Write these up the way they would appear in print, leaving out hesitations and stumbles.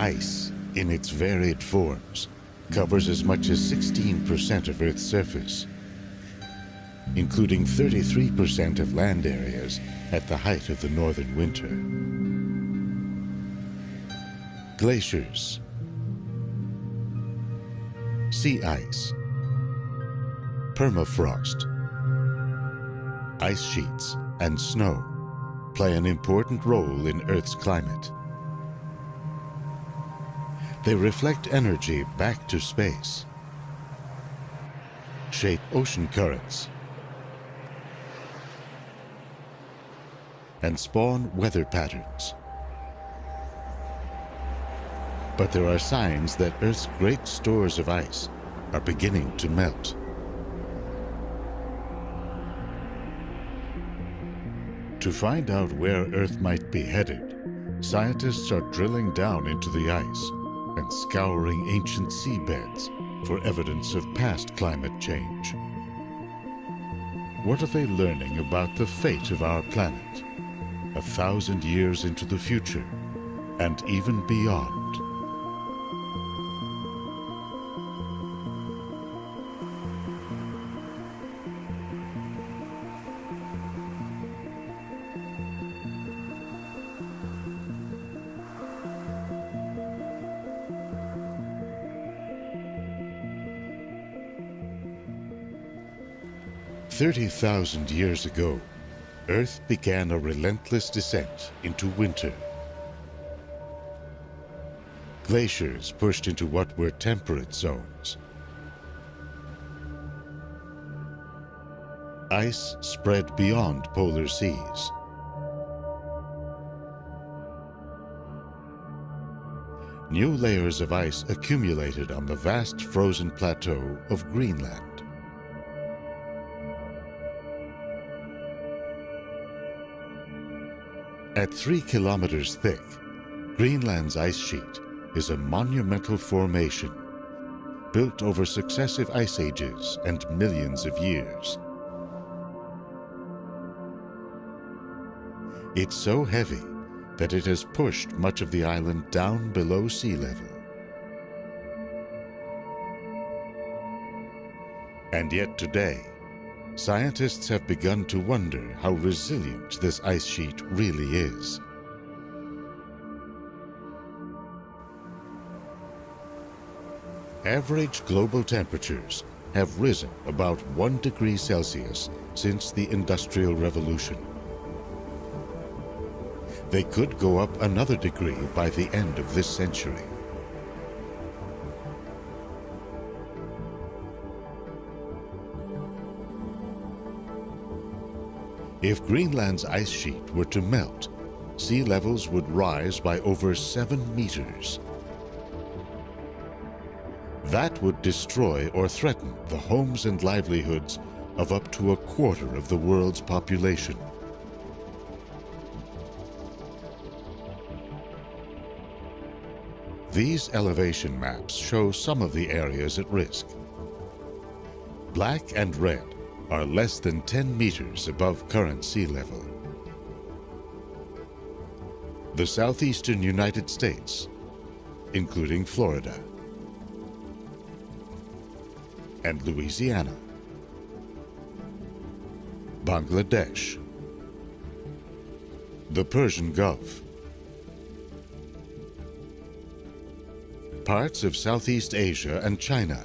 Ice, in its varied forms, covers as much as 16% of Earth's surface, including 33% of land areas at the height of the northern winter. Glaciers, sea ice, permafrost, ice sheets, and snow play an important role in Earth's climate. They reflect energy back to space, shape ocean currents, and spawn weather patterns. But there are signs that Earth's great stores of ice are beginning to melt. To find out where Earth might be headed, scientists are drilling down into the ice and scouring ancient seabeds for evidence of past climate change. What are they learning about the fate of our planet, 1,000 years into the future, and even beyond? "30,000 years ago, Earth began a relentless descent into winter. Glaciers pushed into what were temperate zones. Ice spread beyond polar seas. New layers of ice accumulated on the vast frozen plateau of Greenland. At 3 kilometers thick, Greenland's ice sheet is a monumental formation built over successive ice ages and millions of years. It's so heavy that it has pushed much of the island down below sea level. And yet today, scientists have begun to wonder how resilient this ice sheet really is. Average global temperatures have risen about 1 degree Celsius since the Industrial Revolution. They could go up another degree by the end of this century. If Greenland's ice sheet were to melt, sea levels would rise by over 7 meters. That would destroy or threaten the homes and livelihoods of up to a quarter of the world's population. These elevation maps show some of the areas at risk. Black and red are less than 10 meters above current sea level. The southeastern United States, including Florida and Louisiana, Bangladesh, the Persian Gulf, parts of Southeast Asia and China.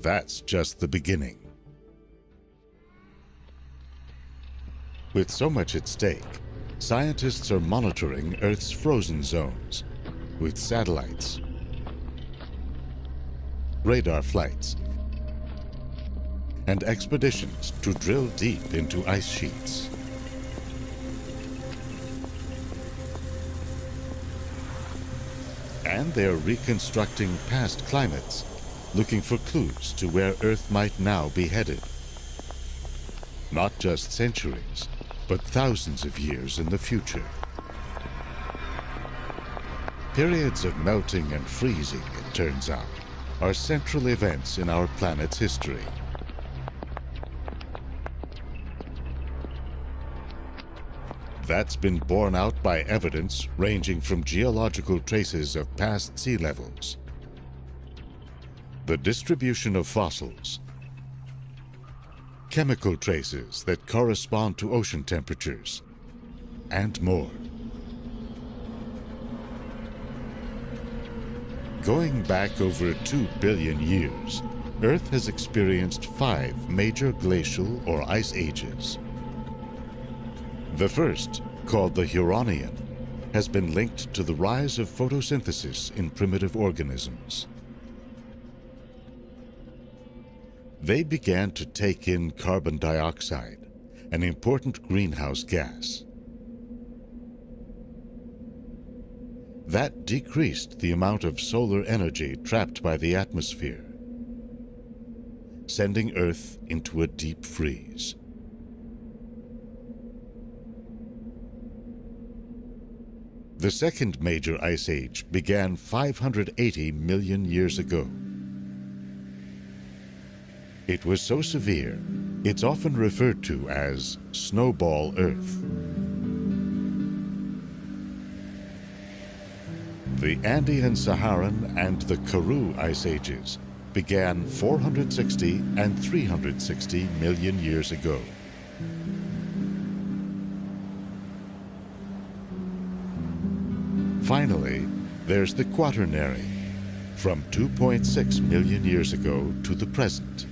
That's just the beginning. With so much at stake, scientists are monitoring Earth's frozen zones with satellites, radar flights, and expeditions to drill deep into ice sheets. And they are reconstructing past climates, looking for clues to where Earth might now be headed. Not just centuries, but thousands of years in the future. Periods of melting and freezing, it turns out, are central events in our planet's history. That's been borne out by evidence ranging from geological traces of past sea levels, the distribution of fossils, chemical traces that correspond to ocean temperatures, and more. Going back over 2 billion years, Earth has experienced 5 major glacial or ice ages. The first, called the Huronian, has been linked to the rise of photosynthesis in primitive organisms. They began to take in carbon dioxide, an important greenhouse gas. That decreased the amount of solar energy trapped by the atmosphere, sending Earth into a deep freeze. The second major ice age began 580 million years ago. It was so severe, it's often referred to as Snowball Earth. The Andean-Saharan and the Karoo ice ages began 460 and 360 million years ago. Finally, there's the Quaternary, from 2.6 million years ago to the present.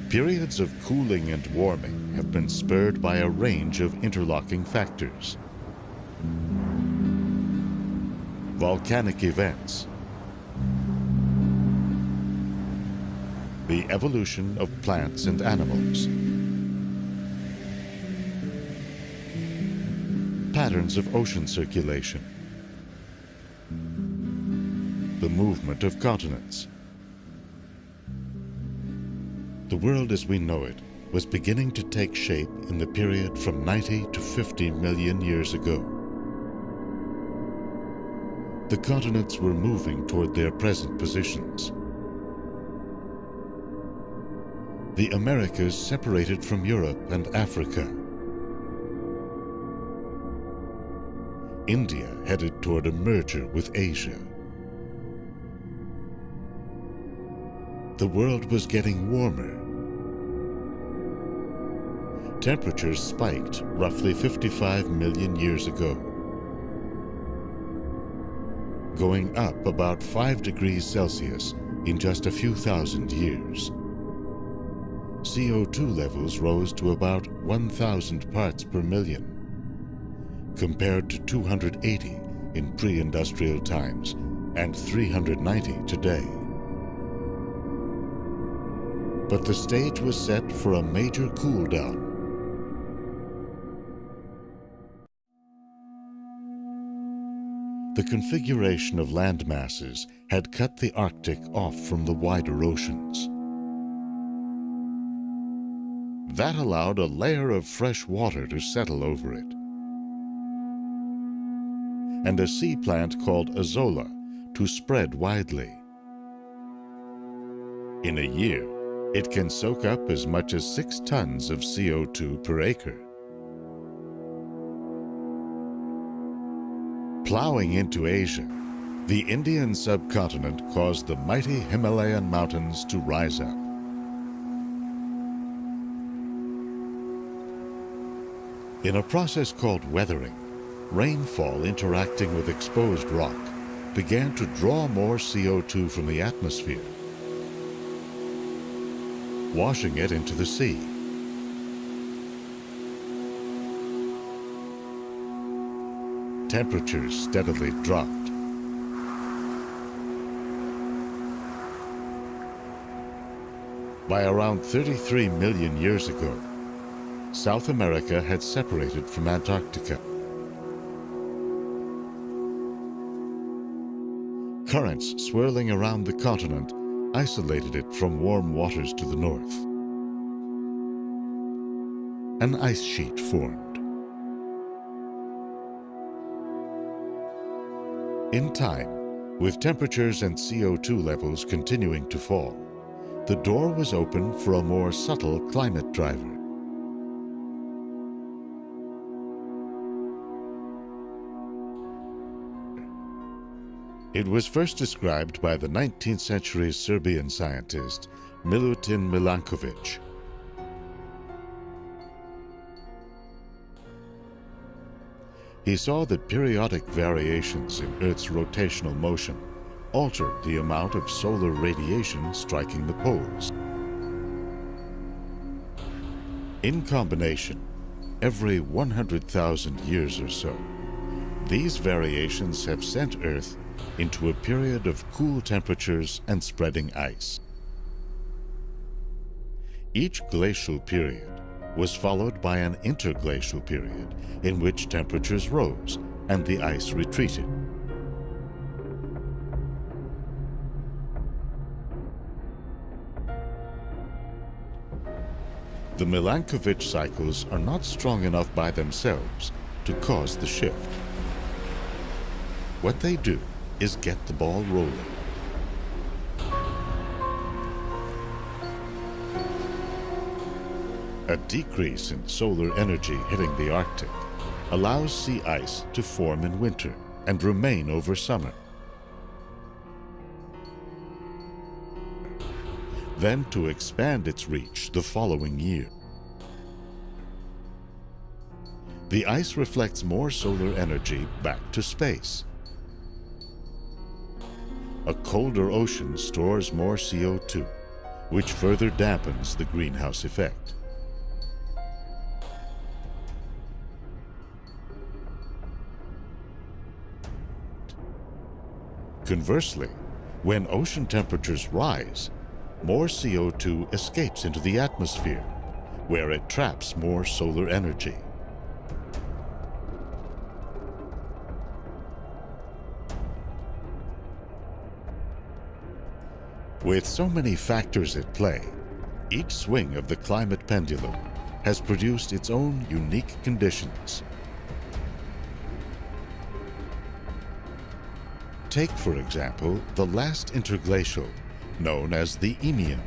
Periods of cooling and warming have been spurred by a range of interlocking factors. Volcanic events, the evolution of plants and animals, patterns of ocean circulation, the movement of continents. The world as we know it was beginning to take shape in the period from 90 to 50 million years ago. The continents were moving toward their present positions. The Americas separated from Europe and Africa. India headed toward a merger with Asia. The world was getting warmer. Temperatures spiked roughly 55 million years ago, going up about 5 degrees Celsius in just a few thousand years. CO2 levels rose to about 1,000 parts per million, compared to 280 in pre-industrial times and 390 today. But the stage was set for a major cool down. The configuration of land masses had cut the Arctic off from the wider oceans. That allowed a layer of fresh water to settle over it, and a sea plant called azolla to spread widely. In a year, it can soak up as much as 6 tons of CO2 per acre. Plowing into Asia, the Indian subcontinent caused the mighty Himalayan mountains to rise up. In a process called weathering, rainfall interacting with exposed rock began to draw more CO2 from the atmosphere, washing it into the sea. Temperatures steadily dropped. By around 33 million years ago, South America had separated from Antarctica. Currents swirling around the continent isolated it from warm waters to the north. An ice sheet formed. In time, with temperatures and CO2 levels continuing to fall, the door was open for a more subtle climate driver. It was first described by the 19th century Serbian scientist Milutin Milankovic. He saw that periodic variations in Earth's rotational motion altered the amount of solar radiation striking the poles. In combination, every 100,000 years or so, these variations have sent Earth into a period of cool temperatures and spreading ice. Each glacial period was followed by an interglacial period in which temperatures rose and the ice retreated. The Milankovic cycles are not strong enough by themselves to cause the shift. What they do is get the ball rolling. A decrease in solar energy hitting the Arctic allows sea ice to form in winter and remain over summer. Then to expand its reach the following year. The ice reflects more solar energy back to space. A colder ocean stores more CO2, which further dampens the greenhouse effect. Conversely, when ocean temperatures rise, more CO2 escapes into the atmosphere, where it traps more solar energy. With so many factors at play, each swing of the climate pendulum has produced its own unique conditions. Take, for example, the last interglacial, known as the Eemian,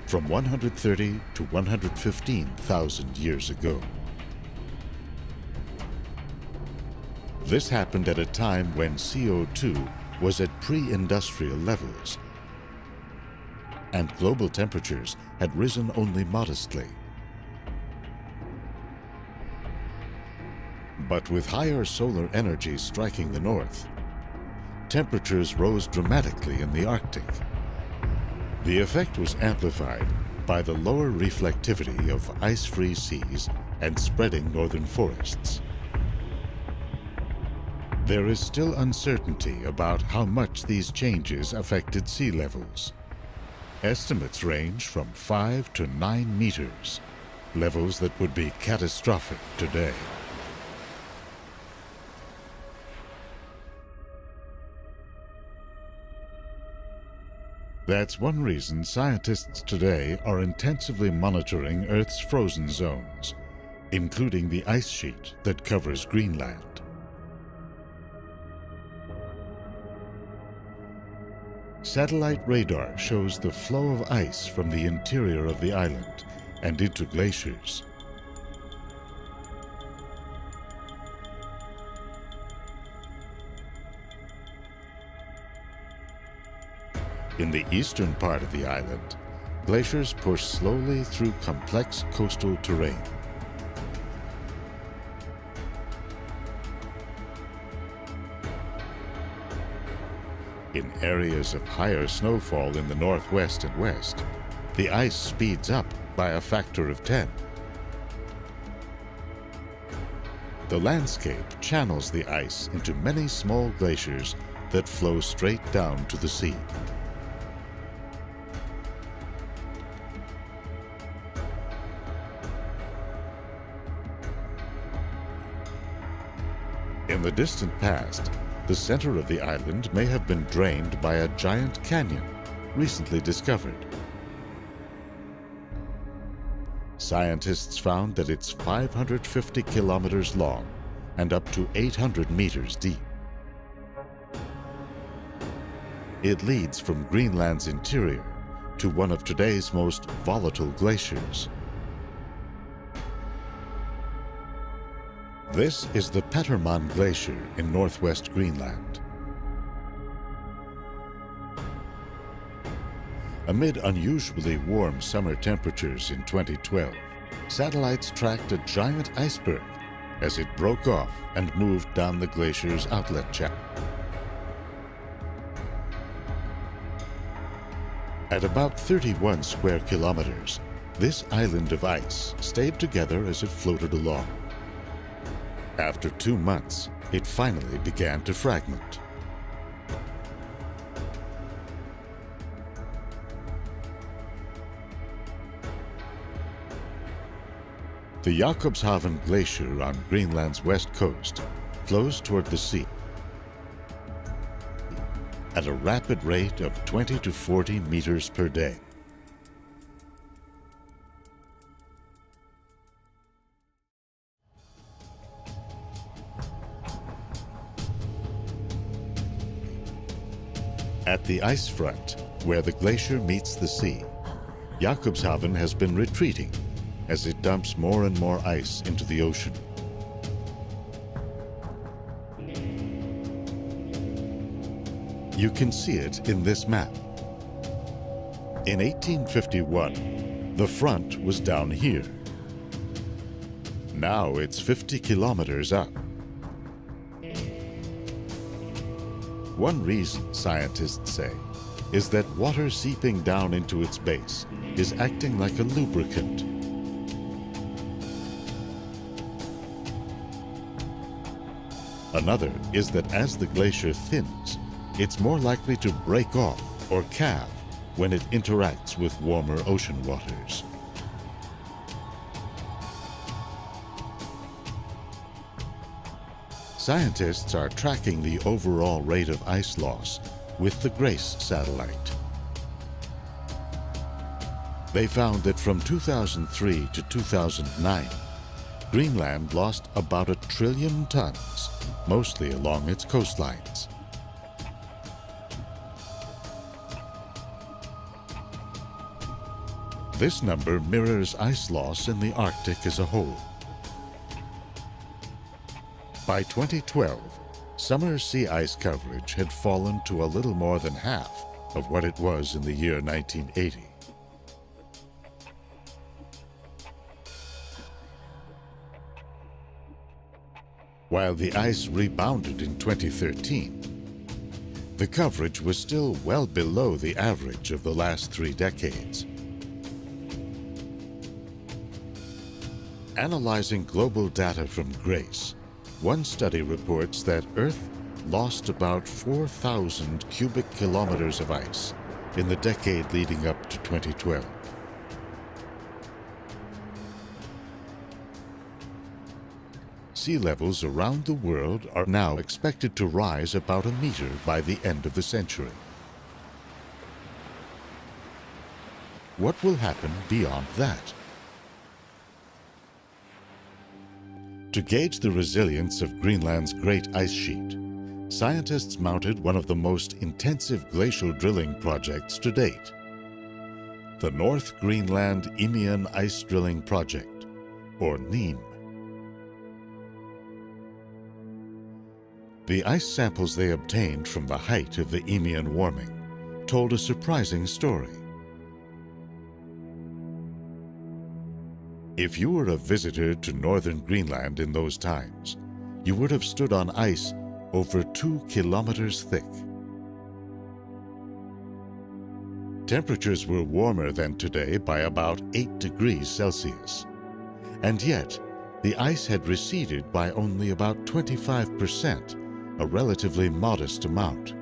from 130 to 115,000 years ago. This happened at a time when CO2 was at pre-industrial levels, and global temperatures had risen only modestly. But with higher solar energy striking the north, temperatures rose dramatically in the Arctic. The effect was amplified by the lower reflectivity of ice-free seas and spreading northern forests. There is still uncertainty about how much these changes affected sea levels. Estimates range from 5 to 9 meters, levels that would be catastrophic today. That's one reason scientists today are intensively monitoring Earth's frozen zones, including the ice sheet that covers Greenland. Satellite radar shows the flow of ice from the interior of the island and into glaciers. In the eastern part of the island, glaciers push slowly through complex coastal terrain. In areas of higher snowfall in the northwest and west, the ice speeds up by a factor of 10. The landscape channels the ice into many small glaciers that flow straight down to the sea. In the distant past, the center of the island may have been drained by a giant canyon, recently discovered. Scientists found that it's 550 kilometers long and up to 800 meters deep. It leads from Greenland's interior to one of today's most volatile glaciers. This is the Petermann Glacier in northwest Greenland. Amid unusually warm summer temperatures in 2012, satellites tracked a giant iceberg as it broke off and moved down the glacier's outlet channel. At about 31 square kilometers, this island of ice stayed together as it floated along. After 2 months, it finally began to fragment. The Jakobshavn Glacier on Greenland's west coast flows toward the sea at a rapid rate of 20 to 40 meters per day. At the ice front, where the glacier meets the sea, Jakobshavn has been retreating as it dumps more and more ice into the ocean. You can see it in this map. In 1851, the front was down here. Now it's 50 kilometers up. One reason, scientists say, is that water seeping down into its base is acting like a lubricant. Another is that as the glacier thins, it's more likely to break off or calve when it interacts with warmer ocean waters. Scientists are tracking the overall rate of ice loss with the GRACE satellite. They found that from 2003 to 2009, Greenland lost about 1 trillion tons, mostly along its coastlines. This number mirrors ice loss in the Arctic as a whole. By 2012, summer sea ice coverage had fallen to a little more than half of what it was in the year 1980. While the ice rebounded in 2013, the coverage was still well below the average of the last 3 decades. Analyzing global data from GRACE, one study reports that Earth lost about 4,000 cubic kilometers of ice in the decade leading up to 2012. Sea levels around the world are now expected to rise about 1 meter by the end of the century. What will happen beyond that? To gauge the resilience of Greenland's great ice sheet, scientists mounted one of the most intensive glacial drilling projects to date, the North Greenland Eemian Ice Drilling Project, or NEAM. The ice samples they obtained from the height of the Eemian warming told a surprising story. If you were a visitor to northern Greenland in those times, you would have stood on ice over 2 kilometers thick. Temperatures were warmer than today by about 8 degrees Celsius, and yet the ice had receded by only about 25%, a relatively modest amount.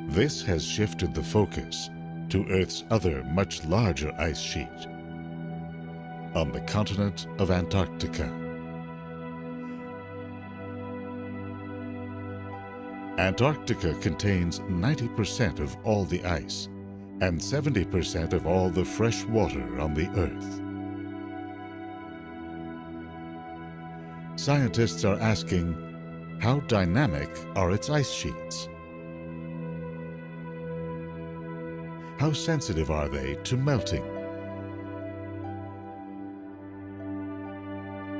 This has shifted the focus to Earth's other much larger ice sheet, on the continent of Antarctica. Antarctica contains 90% of all the ice and 70% of all the fresh water on the Earth. Scientists are asking, how dynamic are its ice sheets? How sensitive are they to melting?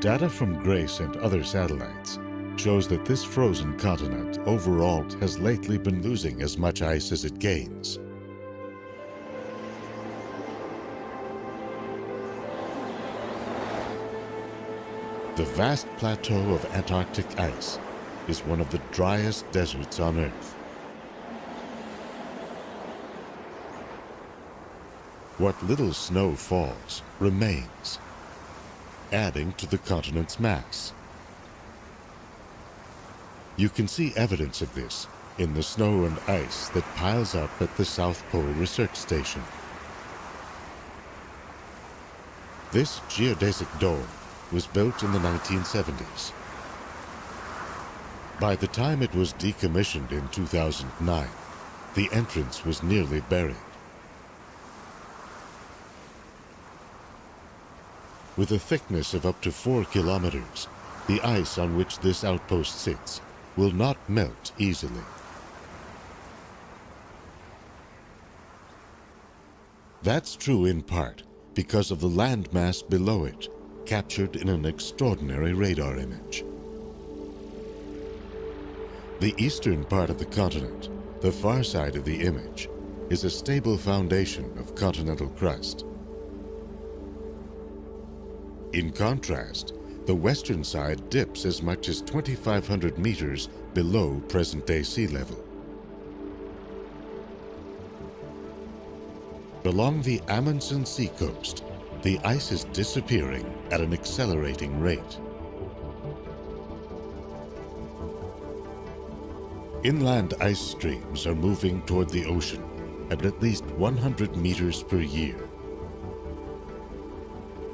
Data from GRACE and other satellites shows that this frozen continent overall has lately been losing as much ice as it gains. The vast plateau of Antarctic ice is one of the driest deserts on Earth. What little snow falls remains, adding to the continent's mass. You can see evidence of this in the snow and ice that piles up at the South Pole Research Station. This geodesic dome was built in the 1970s. By the time it was decommissioned in 2009, the entrance was nearly buried. With a thickness of up to 4 kilometers, the ice on which this outpost sits will not melt easily. That's true in part because of the landmass below it, captured in an extraordinary radar image. The eastern part of the continent, the far side of the image, is a stable foundation of continental crust. In contrast, the western side dips as much as 2,500 meters below present-day sea level. Along the Amundsen seacoast, the ice is disappearing at an accelerating rate. Inland ice streams are moving toward the ocean at least 100 meters per year.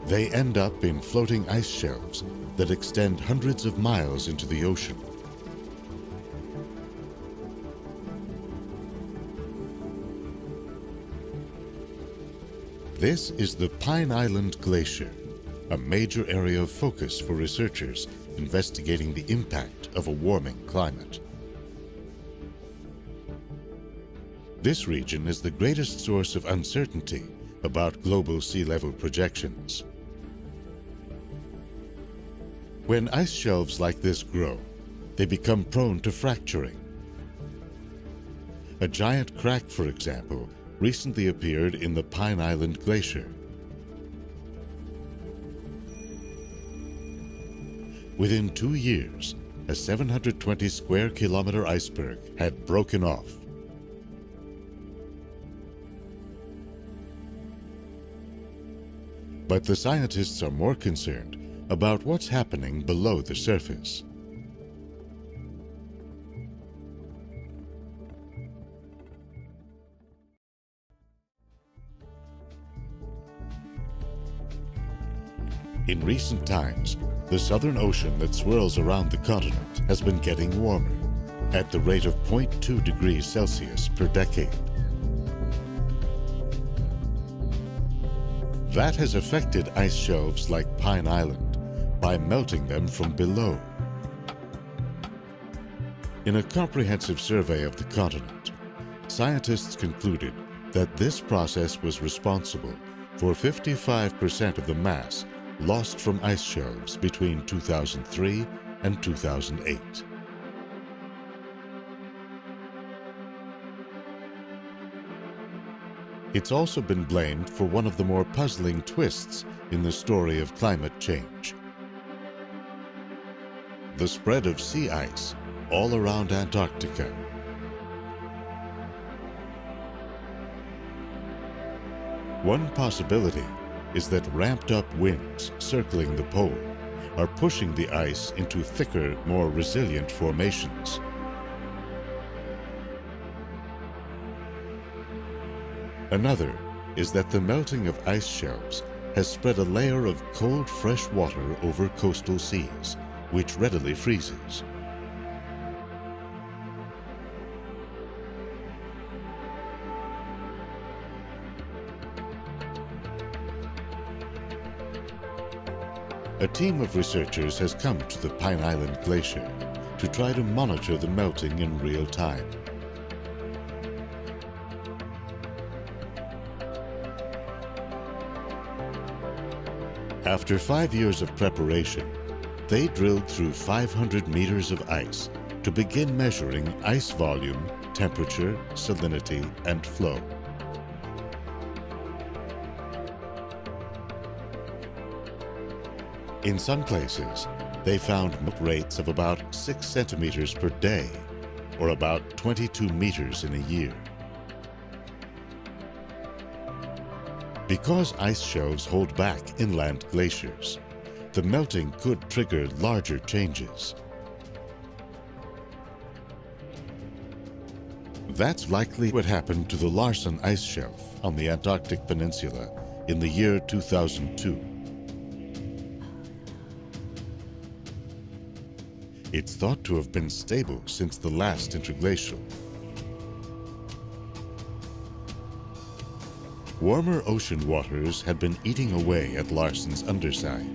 They end up in floating ice shelves that extend hundreds of miles into the ocean. This is the Pine Island Glacier, a major area of focus for researchers investigating the impact of a warming climate. This region is the greatest source of uncertainty about global sea level projections. When ice shelves like this grow, they become prone to fracturing. A giant crack, for example, recently appeared in the Pine Island Glacier. Within 2 years, a 720 square kilometer iceberg had broken off. But the scientists are more concerned about what's happening below the surface. In recent times, the Southern Ocean that swirls around the continent has been getting warmer, at the rate of 0.2 degrees Celsius per decade. That has affected ice shelves like Pine Island by melting them from below. In a comprehensive survey of the continent, scientists concluded that this process was responsible for 55% of the mass lost from ice shelves between 2003 and 2008. It's also been blamed for one of the more puzzling twists in the story of climate change: the spread of sea ice all around Antarctica. One possibility is that ramped-up winds circling the pole are pushing the ice into thicker, more resilient formations. Another is that the melting of ice shelves has spread a layer of cold, fresh water over coastal seas, which readily freezes. A team of researchers has come to the Pine Island Glacier to try to monitor the melting in real time. After 5 years of preparation, They drilled through 500 meters of ice to begin measuring ice volume, temperature, salinity, and flow. In some places, they found rates of about 6 centimeters per day, or about 22 meters in a year. Because ice shelves hold back inland glaciers, the melting could trigger larger changes. That's likely what happened to the Larsen ice shelf on the Antarctic Peninsula in the year 2002. It's thought to have been stable since the last interglacial. Warmer ocean waters had been eating away at Larsen's underside.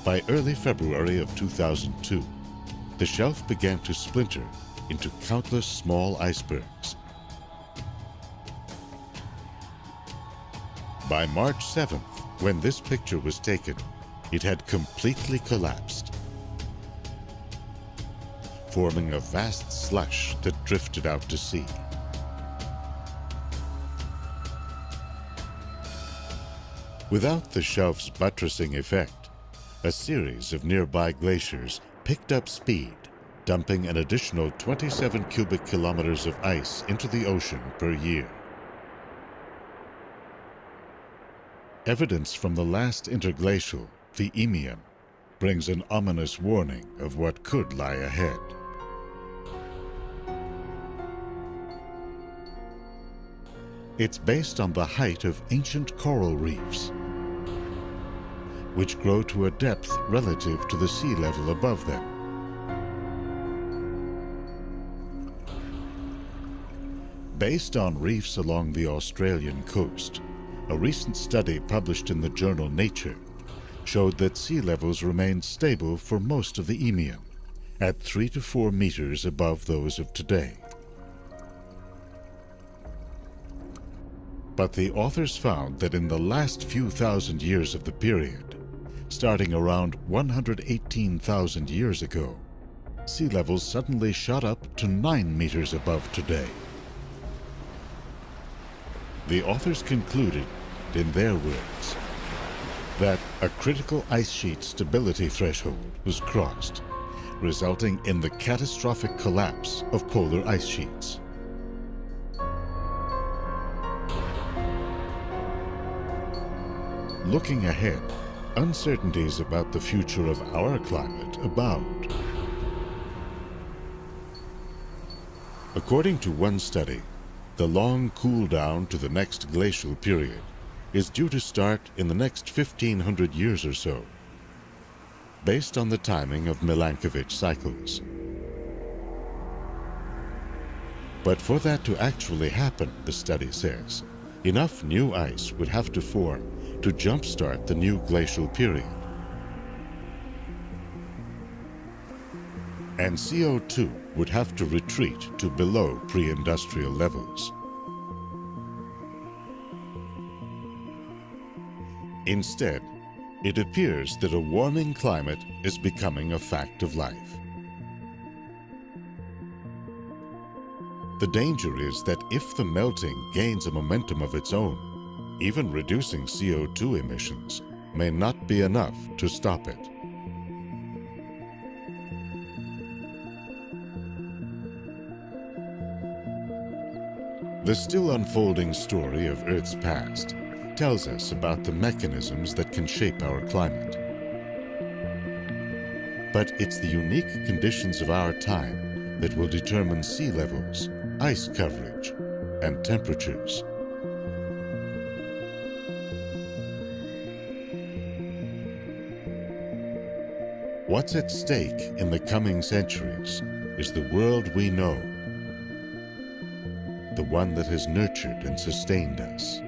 By early February of 2002, the shelf began to splinter into countless small icebergs. By March 7th, when this picture was taken, it had completely collapsed, forming a vast slush that drifted out to sea. Without the shelf's buttressing effect, a series of nearby glaciers picked up speed, dumping an additional 27 cubic kilometers of ice into the ocean per year. Evidence from the last interglacial, the Eemian, brings an ominous warning of what could lie ahead. It's based on the height of ancient coral reefs, which grow to a depth relative to the sea level above them. Based on reefs along the Australian coast, a recent study published in the journal Nature showed that sea levels remained stable for most of the Eemian, at 3 to 4 meters above those of today. But the authors found that in the last few thousand years of the period, starting around 118,000 years ago, sea levels suddenly shot up to 9 meters above today. The authors concluded, in their words, that a critical ice sheet stability threshold was crossed, resulting in the catastrophic collapse of polar ice sheets. Looking ahead, uncertainties about the future of our climate abound. According to one study, the long cool down to the next glacial period is due to start in the next 1,500 years or so, based on the timing of Milankovitch cycles. But for that to actually happen, the study says, enough new ice would have to form to jumpstart the new glacial period. And CO2 would have to retreat to below pre-industrial levels. Instead, it appears that a warming climate is becoming a fact of life. The danger is that if the melting gains a momentum of its own, even reducing CO2 emissions may not be enough to stop it. The still unfolding story of Earth's past tells us about the mechanisms that can shape our climate. But it's the unique conditions of our time that will determine sea levels, ice coverage, and temperatures. What's at stake in the coming centuries is the world we know, the one that has nurtured and sustained us.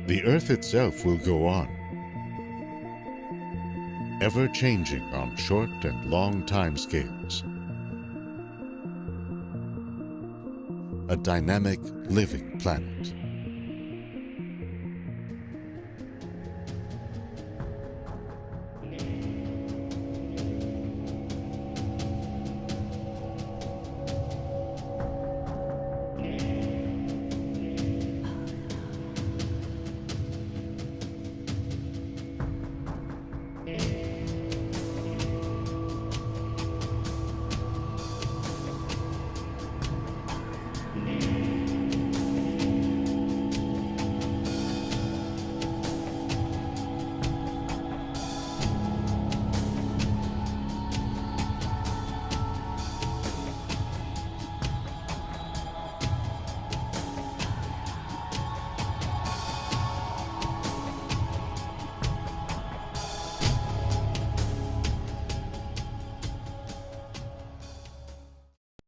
The Earth itself will go on, ever changing on short and long time scales. a dynamic, living planet.